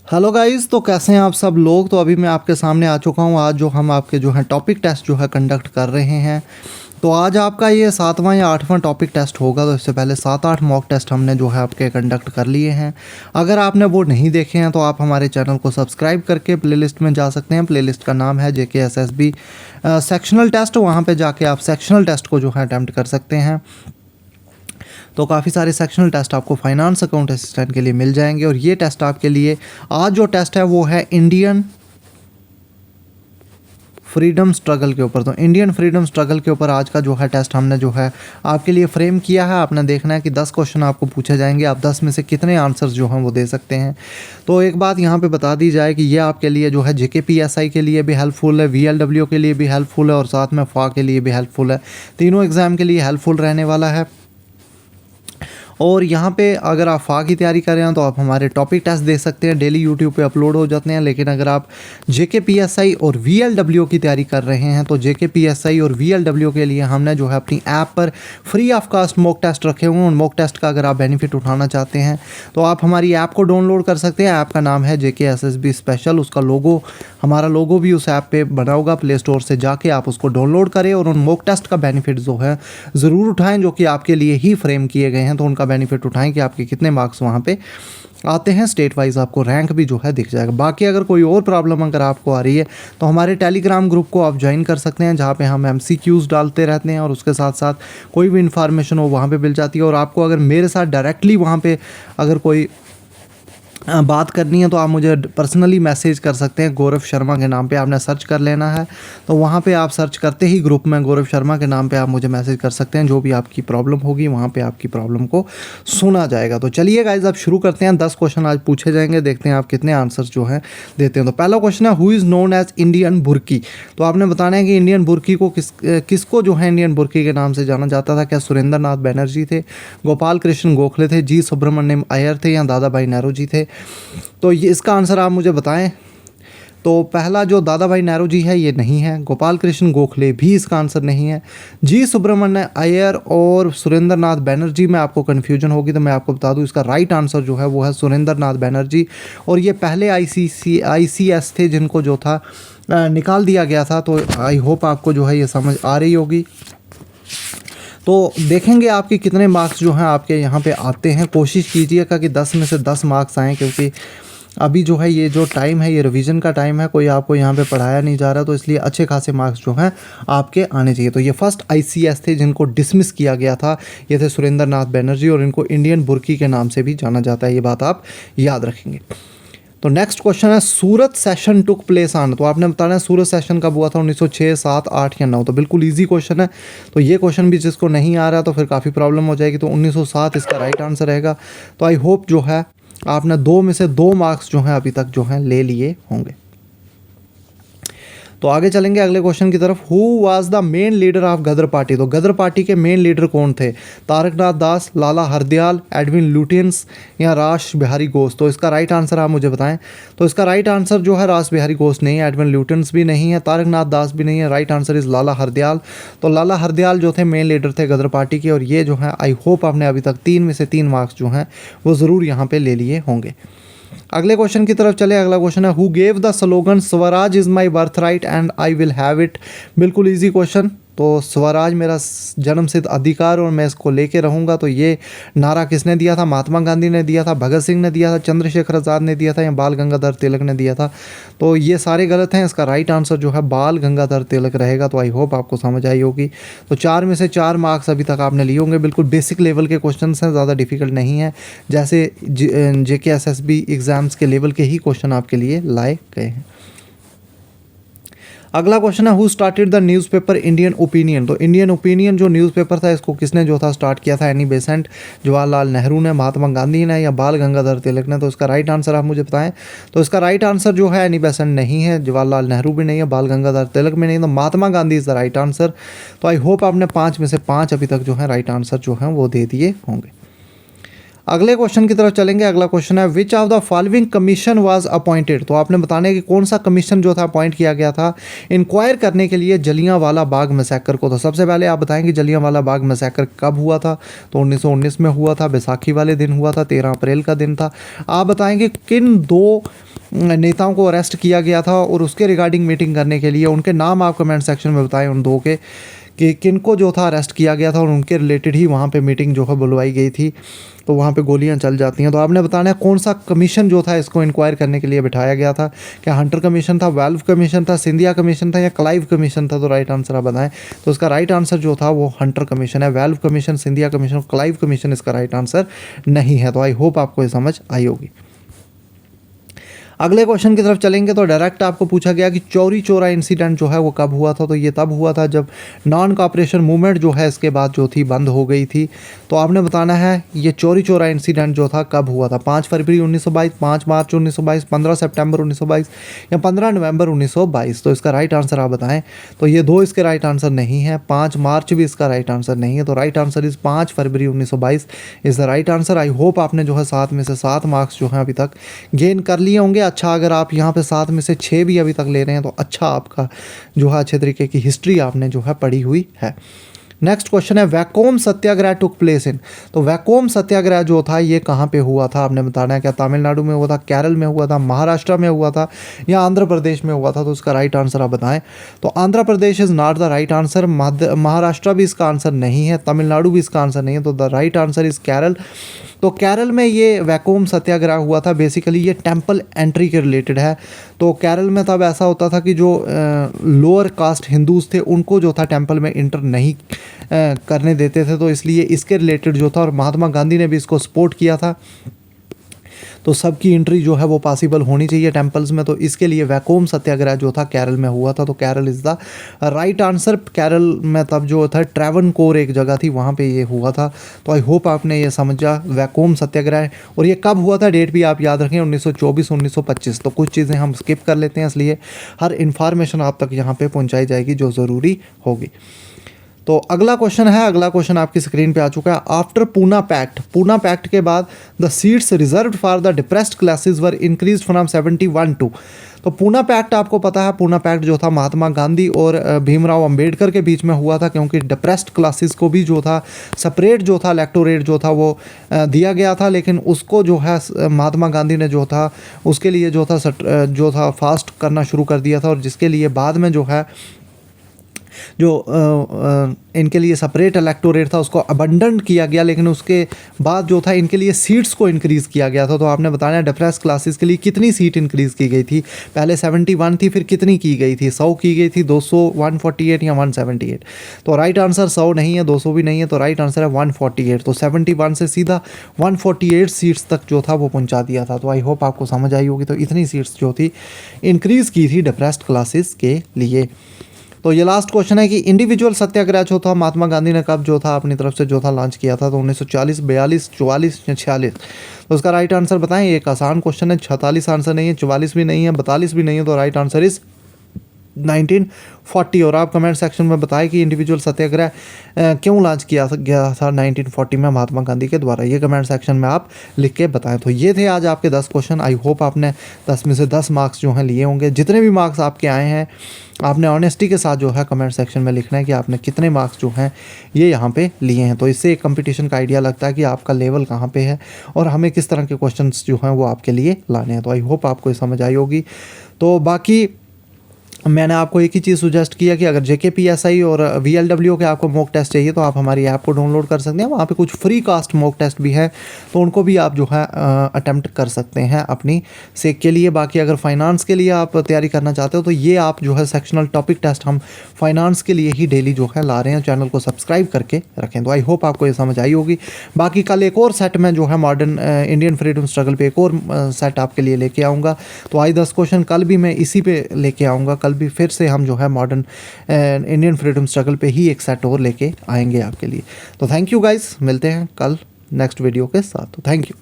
Hello guys, तो कैसे हैं आप सब लोग। तो अभी मैं आपके सामने आ चुका हूं। आज जो हम आपके जो है टॉपिक टेस्ट जो है कंडक्ट कर रहे हैं। तो आज आपका ये 7वां या 8वां टॉपिक टेस्ट होगा। तो इससे पहले 7-8 मॉक टेस्ट हमने जो है आपके कंडक्ट कर लिए हैं। अगर आपने वो नहीं देखे हैं तो आप हमारे चैनल को सब्सक्राइब करके प्लेलिस्ट में जा सकते हैं। प्लेलिस्ट का नाम है JKSSB सेक्शनल टेस्ट। वहाँ पे जाके आप सेक्शनल टेस्ट को जो है अटैम्प्ट कर सकते हैं। तो काफ़ी सारे सेक्शनल टेस्ट आपको फाइनेंस अकाउंट असिस्टेंट के लिए मिल जाएंगे। और ये टेस्ट आपके लिए आज जो टेस्ट है वो है इंडियन फ्रीडम स्ट्रगल के ऊपर। तो इंडियन फ्रीडम स्ट्रगल के ऊपर आज का जो है टेस्ट हमने जो है आपके लिए फ्रेम किया है। आपने देखना है कि 10 क्वेश्चन आपको पूछे जाएंगे, आप 10 में से कितने आंसर्स जो हैं वो दे सकते हैं। तो एक बात यहाँ पे बता दी जाए कि ये आपके लिए जो है JKPSI के लिए भी हेल्पफुल है, VLW के लिए भी हेल्पफुल है और साथ में FA के लिए भी हेल्पफुल है। तीनों एग्ज़ाम के लिए हेल्पफुल रहने वाला है। और यहाँ पे अगर आप FA की तैयारी कर रहे हैं तो आप हमारे टॉपिक टेस्ट दे सकते हैं, डेली यूट्यूब पे अपलोड हो जाते हैं। लेकिन अगर आप JKPSI और VLW की तैयारी कर रहे हैं तो JKPSI और VLW के लिए हमने जो है अपनी ऐप पर free of cost mock test रखे हुए हैं। उन मॉक टेस्ट का अगर आप बेनिफिट उठाना चाहते हैं तो आप हमारी ऐप को डाउनलोड कर सकते हैं। ऐप का नाम है JKSSB स्पेशल। उसका लोगो, हमारा लोगो भी उस ऐप पे बना होगा। प्ले स्टोर से जाके आप उसको डाउनलोड करें और उन मॉक टेस्ट का बेनिफिट जो है ज़रूर उठाएं, जो कि आपके लिए ही फ्रेम किए गए हैं। तो उनका बेनिफिट उठाएं कि आपके कितने मार्क्स वहाँ पे आते हैं। स्टेट वाइज आपको रैंक भी जो है दिख जाएगा। बाकी अगर कोई और प्रॉब्लम अगर आपको आ रही है तो हमारे टेलीग्राम ग्रुप को आप ज्वाइन कर सकते हैं, जहाँ पे हम MCQs डालते रहते हैं और उसके साथ साथ कोई भी इन्फॉर्मेशन हो वहाँ पे मिल जाती है। और आपको अगर मेरे साथ डायरेक्टली वहाँ पे अगर कोई बात करनी है तो आप मुझे पर्सनली मैसेज कर सकते हैं। गौरव शर्मा के नाम पे आपने सर्च कर लेना है। तो वहाँ पे आप सर्च करते ही ग्रुप में गौरव शर्मा के नाम पे आप मुझे मैसेज कर सकते हैं। जो भी आपकी प्रॉब्लम होगी वहाँ पे आपकी प्रॉब्लम को सुना जाएगा। तो चलिए गाइज अब शुरू करते हैं। 10 क्वेश्चन आज पूछे जाएंगे, देखते हैं आप कितने आंसर्स जो हैं देते हैं। तो पहला क्वेश्चन है, who is known as Indian Burke. तो आपने बताना है कि इंडियन बुर्की को किसको जो है इंडियन बुर्की के नाम से जाना जाता था। क्या सुरेंद्र नाथ बनर्जी थे, गोपाल कृष्ण गोखले थे, जी सुब्रमण्यम अय्यर थे या दादा भाई नेहरू जी थे। तो ये इसका आंसर आप मुझे बताएं। तो पहला जो दादा भाई नेहरू जी है ये नहीं है, गोपाल कृष्ण गोखले भी इसका आंसर नहीं है, जी सुब्रमण्य अय्यर और सुरेंद्र नाथ बनर्जी में आपको कन्फ्यूजन होगी तो मैं आपको बता दूं इसका राइट आंसर जो है वो है सुरेंद्र नाथ बनर्जी। और ये पहले ICS थे जिनको जो था निकाल दिया गया था। तो आई होप आपको जो है ये समझ आ रही होगी। तो देखेंगे आपके कितने मार्क्स जो हैं आपके यहाँ पे आते हैं। कोशिश कीजिएगा कि 10 में से 10 मार्क्स आएँ, क्योंकि अभी जो है ये जो टाइम है ये रिवीजन का टाइम है, कोई आपको यहाँ पे पढ़ाया नहीं जा रहा। तो इसलिए अच्छे खासे मार्क्स जो हैं आपके आने चाहिए। तो ये फर्स्ट ICS थे जिनको डिसमिस किया गया था, ये थे सुरेंद्र नाथ बनर्जी और इनको इंडियन बुर्की के नाम से भी जाना जाता है। ये बात आप याद रखेंगे। तो नेक्स्ट क्वेश्चन है, सूरत सेशन टुक प्लेस ऑन। तो आपने बताना है सूरत सेशन कब हुआ था, 1906, 7, 8 या 9। तो बिल्कुल इजी क्वेश्चन है। तो ये क्वेश्चन भी जिसको नहीं आ रहा तो फिर काफ़ी प्रॉब्लम हो जाएगी। तो 1907 इसका राइट आंसर रहेगा। तो आई होप जो है आपने 2 में से 2 मार्क्स जो हैं अभी तक जो हैं ले लिए होंगे। तो आगे चलेंगे अगले क्वेश्चन की तरफ। Who was the main leader of Ghadar party. तो गदर पार्टी के मेन लीडर कौन थे, तारकनाथ दास, लाला हरदयाल, एडविन लुटियंस या रास बिहारी घोष। तो इसका राइट आंसर आप मुझे बताएं। तो इसका राइट आंसर जो है रास बिहारी घोष नहीं है, एडविन लुटियंस भी नहीं है, तारकनाथ दास भी नहीं है। राइट आंसर इज़ लाला हरदयाल। तो लाला हरदयाल जो थे मेन लीडर थे गदर पार्टी के। और ये जो है आई होप आपने अभी तक 3 में से 3 मार्क्स जो हैं वो ज़रूर यहाँ पर ले लिए होंगे। अगले क्वेश्चन की तरफ चले। अगला क्वेश्चन है, who gave the slogan Swaraj is my birth right and I will have it. बिल्कुल इजी क्वेश्चन। तो स्वराज मेरा जन्मसिद्ध अधिकार और मैं इसको लेके रहूँगा। तो ये नारा किसने दिया था, महात्मा गांधी ने दिया था, भगत सिंह ने दिया था, चंद्रशेखर आज़ाद ने दिया था या बाल गंगाधर तिलक ने दिया था। तो ये सारे गलत हैं। इसका राइट आंसर जो है बाल गंगाधर तिलक रहेगा। तो आई होप आपको समझ आई होगी। तो 4 में से 4 मार्क्स अभी तक आपने लिए होंगे। बिल्कुल बेसिक लेवल के क्वेश्चन हैं, ज़्यादा डिफिकल्ट नहीं है। जैसे JKSSB एग्ज़ाम्स के लेवल के ही क्वेश्चन आपके लिए लाए गए हैं। अगला क्वेश्चन है, who started the newspaper Indian opinion. तो इंडियन ओपिनियन जो न्यूज़पेपर था इसको किसने जो था स्टार्ट किया था, एनी बेसेंट, जवाहरलाल नेहरू ने, महात्मा गांधी ने या बाल गंगाधर तिलक ने। तो इसका राइट आंसर आप मुझे बताएं। तो इसका राइट आंसर जो है एनी बेसेंट नहीं है, जवाहरलाल नेहरू भी नहीं है, बाल गंगाधर तिलक भी नहीं, तो Mahatma Gandhi is the right answer. तो आई होप आपने 5 में से 5 अभी तक जो है राइट आंसर जो है वो दे दिए होंगे। अगले क्वेश्चन की तरफ चलेंगे। अगला क्वेश्चन है, which of the following commission was appointed. तो आपने बताना है कि कौन सा कमीशन जो था अपॉइंट किया गया था इंक्वायर करने के लिए जलियांवाला बाग मैसेकर को। तो सबसे पहले आप बताएंगे जलियांवाला बाग मैसेकर कब हुआ था। तो 1919 में हुआ था, बैसाखी वाले दिन हुआ था, 13 अप्रैल का दिन था। आप बताएंगे किन 2 नेताओं को अरेस्ट किया गया था और उसके रिगार्डिंग मीटिंग करने के लिए उनके नाम आप कमेंट सेक्शन में बताएं उन दो के कि किनको जो था अरेस्ट किया गया था और उनके रिलेटेड ही वहाँ पे मीटिंग जो है बुलवाई गई थी, तो वहाँ पे गोलियाँ चल जाती हैं। तो आपने बताना है कौन सा कमीशन जो था इसको इंक्वायर करने के लिए बिठाया गया था। क्या हंटर कमीशन था, वेल्व कमीशन था, सिंधिया कमीशन था या क्लाइव कमीशन था? तो राइट आंसर आप बताएं। तो इसका राइट आंसर जो था वो हंटर कमीशन है। Valve commission, Scindia commission, Clive commission इसका राइट आंसर नहीं है। तो आई होप आपको ये समझ आई होगी। अगले क्वेश्चन की तरफ चलेंगे तो डायरेक्ट आपको पूछा गया कि चौरी चौरा इंसिडेंट जो है वो कब हुआ था? तो ये तब हुआ था जब नॉन कॉपरेशन मूवमेंट जो है इसके बाद जो थी बंद हो गई थी। तो आपने बताना है ये चौरी चौरा इंसिडेंट जो था कब हुआ था? 5 फरवरी 1922, 5 मार्च 1922, 15 सितंबर 1922 या 15 नवंबर 1922? तो इसका राइट आंसर आप बताएं। तो ये दो इसके राइट आंसर नहीं है, 5 मार्च भी इसका राइट आंसर नहीं है। तो right answer is 5 February 1922 is the right answer. I hope आपने जो है 7 में से 7 मार्क्स जो हैं अभी तक गेन कर लिए होंगे। अच्छा, अगर आप यहाँ पे 7 में से 6 भी अभी तक ले रहे हैं तो अच्छा, आपका जो है अच्छे तरीके की हिस्ट्री आपने जो है पढ़ी हुई है। नेक्स्ट क्वेश्चन है वैकोम सत्याग्रह टुक प्लेस इन। तो वैकोम सत्याग्रह जो था ये कहाँ पे हुआ था? आपने बताना है। क्या तमिलनाडु में हुआ था, केरल में हुआ था, महाराष्ट्र में हुआ था या आंध्र प्रदेश में हुआ था? तो उसका राइट आंसर आप बताएं। तो Andhra Pradesh is not the right answer, Maharashtra भी इसका आंसर नहीं है, तमिलनाडु भी इसका आंसर नहीं है। तो the right answer is Kerala. तो केरल में ये वैकोम सत्याग्रह हुआ था। बेसिकली ये टेंपल एंट्री के रिलेटेड है। तो केरल में तब ऐसा होता था कि जो लोअर कास्ट हिंदूज़ थे उनको जो था टेंपल में इंटर नहीं करने देते थे, तो इसलिए इसके रिलेटेड जो था, और महात्मा गांधी ने भी इसको सपोर्ट किया था। तो सबकी एंट्री जो है वो पॉसिबल होनी चाहिए टेंपल्स में। तो इसके लिए वैकोम सत्याग्रह जो था केरल में हुआ था। तो Kerala is the right answer. Kerala में तब जो था ट्रैवनकोर एक जगह थी, वहाँ पे ये हुआ था। तो आई होप आपने ये समझा वैकोम सत्याग्रह। और ये कब हुआ था डेट भी आप याद रखें, 1924 1925। तो कुछ चीज़ें हम स्किप कर लेते हैं, इसलिए हर इन्फॉर्मेशन आप तक यहाँ पर पहुँचाई जाएगी जो ज़रूरी होगी। तो अगला क्वेश्चन है, अगला क्वेश्चन आपकी स्क्रीन पे आ चुका है। आफ्टर पूना पैक्ट के बाद the seats reserved for the depressed classes were increased from 71 to. तो पूना पैक्ट आपको पता है, पूना पैक्ट जो था महात्मा गांधी और भीमराव अंबेडकर के बीच में हुआ था, क्योंकि डिप्रेस्ड क्लासेस को भी जो था सेपरेट जो था इलेक्टोरेट जो था वो दिया गया था। लेकिन उसको जो है महात्मा गांधी ने जो था उसके लिए जो था फास्ट करना शुरू कर दिया था, और जिसके लिए बाद में जो है इनके लिए सेपरेट इलेक्टोरेट था उसको अबंडन किया गया। लेकिन उसके बाद जो था इनके लिए सीट्स को इंक्रीज़ किया गया था। तो आपने बताना है डिप्रेस क्लासेस के लिए कितनी सीट इंक्रीज़ की गई थी? पहले 71 थी, फिर कितनी की गई थी? 100 की गई थी, 200, 148 या 178? तो राइट आंसर 100 नहीं है, 200 भी नहीं है। तो राइट आंसर है 148। तो 71 से सीधा 148 सीट्स तक जो था वो पहुँचा दिया था। तो आई होप आपको समझ आई होगी। तो इतनी सीट्स जो थी इंक्रीज़ की थी डिप्रेस्ड क्लासेस के लिए। तो ये लास्ट क्वेश्चन है कि इंडिविजुअल सत्याग्रह जो था महात्मा गांधी ने कब जो था अपनी तरफ से जो था लॉन्च किया था? तो 1940, 42, 44 या 46? तो उसका राइट आंसर बताएं। एक आसान क्वेश्चन है। 46 आंसर नहीं है, 44 भी नहीं है, 42 भी नहीं है। तो राइट आंसर इज़ 1940। और आप कमेंट सेक्शन में बताएं कि इंडिविजुअल सत्याग्रह क्यों लॉन्च किया गया था 1940 में महात्मा गांधी के द्वारा। ये कमेंट सेक्शन में आप लिख के बताएं। तो ये थे आज आपके 10 क्वेश्चन। आई होप आपने 10 में से 10 मार्क्स जो हैं लिए होंगे। जितने भी मार्क्स आपके आए हैं आपने ऑनेस्टी के साथ जो है कमेंट सेक्शन में लिखना है कि आपने कितने मार्क्स जो हैं ये यहाँ पे लिए हैं। तो इससे एक कंपटीशन का आइडिया लगता है कि आपका लेवल कहाँ पे है और हमें किस तरह के क्वेश्चंस जो हैं वो आपके लिए लाने हैं। तो आई होप आपको ये समझ आई होगी। तो बाकी मैंने आपको एक ही चीज़ सुजेस्ट किया कि अगर JKPSI और VLW के आपको मॉक टेस्ट चाहिए तो आप हमारी ऐप को डाउनलोड कर सकते हैं। वहाँ पे कुछ फ्री कास्ट मॉक टेस्ट भी है, तो उनको भी आप जो है अटेम्प्ट कर सकते हैं अपनी सेक के लिए। बाकी अगर फाइनेंस के लिए आप तैयारी करना चाहते हो तो ये आप जो है सेक्शनल टॉपिक टेस्ट हम फाइनेंस के लिए ही डेली जो है ला रहे हैं। चैनल को सब्सक्राइब करके रखें। तो आई होप आपको ये समझ आई होगी। बाकी कल एक और सेट में जो है मॉडर्न इंडियन फ्रीडम स्ट्रगल पे एक और सेट आपके लिए लेके आऊँगा। तो आई 10 क्वेश्चन कल भी मैं इसी पे लेके आऊँगा। कल भी फिर से हम जो है मॉडर्न इंडियन फ्रीडम स्ट्रगल पे ही एक सेट और लेके आएंगे आपके लिए। तो थैंक यू गाइस, मिलते हैं कल नेक्स्ट वीडियो के साथ। तो थैंक यू।